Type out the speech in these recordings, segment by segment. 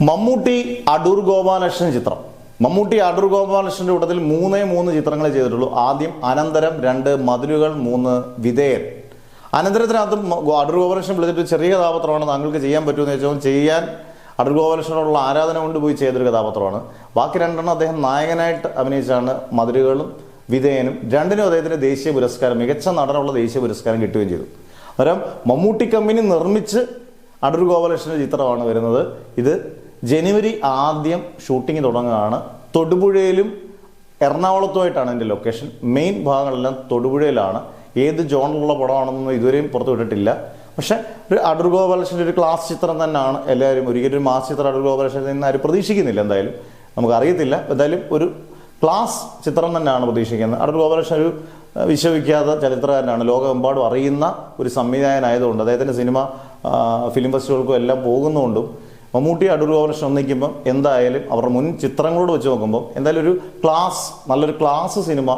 മമ്മൂട്ടി അടൂർ ഗോപാലകൃഷ്ണൻ ചിത്രം. മമ്മൂട്ടി അടൂർ ഗോപാലകൃഷ്ണന്റെ കൂട്ടത്തിൽ മൂന്ന് ചിത്രങ്ങളെ ചെയ്തിട്ടുള്ളൂ. ആദ്യം അനന്തരം, 2 മതിലുകൾ, 3 വിധേയൻ. അനന്തരത്തിനകത്ത് അടൂർ ഗോപാലകൃഷ്ണൻ വിളിച്ചിട്ട് ചെറിയ കഥാപാത്രമാണ്, താങ്കൾക്ക് ചെയ്യാൻ പറ്റുമെന്ന് ചോദിച്ചാൽ ചെയ്യാൻ അടൂർ ഗോപാലകൃഷ്ണനോടുള്ള ആരാധന കൊണ്ട് പോയി ചെയ്തൊരു കഥാപാത്രമാണ്. ബാക്കി 2 അദ്ദേഹം നായകനായിട്ട് അഭിനയിച്ചാണ് മതിലുകളും വിധേയനും. 2നും അദ്ദേഹത്തിന് ദേശീയ പുരസ്കാരം, മികച്ച നടനുള്ള ദേശീയ പുരസ്കാരം കിട്ടുകയും ചെയ്തു. അന്നേരം മമ്മൂട്ടി കമ്പനി നിർമ്മിച്ച് അടൂർ ഗോപാലകൃഷ്ണന്റെ ചിത്രമാണ് വരുന്നത്. ഇത് ജനുവരി ആദ്യം ഷൂട്ടിംഗ് തുടങ്ങുകയാണ്. തൊടുപുഴയിലും എറണാകുളത്തുമായിട്ടാണ് എൻ്റെ ലൊക്കേഷൻ. മെയിൻ ഭാഗങ്ങളെല്ലാം തൊടുപുഴയിലാണ്. ഏത് ജോണിലുള്ള പടമാണെന്നൊന്നും ഇതുവരെയും പുറത്തു വിട്ടിട്ടില്ല. പക്ഷേ ഒരു അടൂർ ഗോപാലകൃഷ്ണൻ്റെ ഒരു ക്ലാസ് ചിത്രം തന്നെയാണ്. എല്ലാവരും ഒരിക്കലും ഒരു മാസ് ചിത്രം അടൂർ ഗോപാലകൃഷ്ണനിൽ നിന്ന് ആരും പ്രതീക്ഷിക്കുന്നില്ല. എന്തായാലും നമുക്കറിയത്തില്ല. എന്തായാലും ഒരു ക്ലാസ് ചിത്രം തന്നെയാണ് പ്രതീക്ഷിക്കുന്നത്. അടൂർ ഗോപാലകൃഷ്ണൻ ഒരു വിശ്വവിഖ്യാത ചരിത്രകാരനാണ്. ലോകമെമ്പാടും അറിയുന്ന ഒരു സംവിധായകനായതുകൊണ്ട് അദ്ദേഹത്തിൻ്റെ സിനിമ ഫിലിം ഫെസ്റ്റിവലുകൾക്കും എല്ലാം പോകുന്നതുകൊണ്ടും മമ്മൂട്ടി അടൂർ ഗോപാലകൃഷ്ണൻ ഒന്നിക്കുമ്പം എന്തായാലും അവരുടെ മുൻ ചിത്രങ്ങളോട് വെച്ച് നോക്കുമ്പോൾ എന്തായാലും ഒരു നല്ലൊരു ക്ലാസ് സിനിമ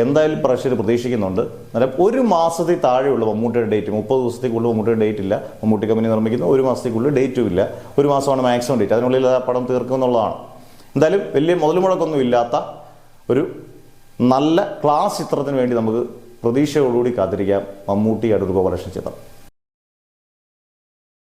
എന്തായാലും പ്രേക്ഷകർ പ്രതീക്ഷിക്കുന്നുണ്ട്. അന്നേരം 1 മാസത്തിൽ താഴെയുള്ള മമ്മൂട്ടിയുടെ ഡേറ്റ്, 30 ദിവസത്തേക്കുള്ള മമ്മൂട്ടിയുടെ ഡേറ്റ് ഇല്ല. മമ്മൂട്ടി കമ്പനി നിർമ്മിക്കുന്ന 1 മാസത്തേക്കുള്ള ഡേറ്റും ഇല്ല. 1 മാസമാണ് മാക്സിമം ഡേറ്റ്. അതിനുള്ളിൽ ആ പടം തീർക്കുമെന്നുള്ളതാണ്. എന്തായാലും വലിയ മുതൽ മുടക്കൊന്നും ഇല്ലാത്ത ഒരു നല്ല ക്ലാസ് ചിത്രത്തിന് വേണ്ടി നമുക്ക് പ്രതീക്ഷയോടുകൂടി കാത്തിരിക്കാം മമ്മൂട്ടി അടൂർ ഗോപാലകൃഷ്ണൻ ചിത്രം.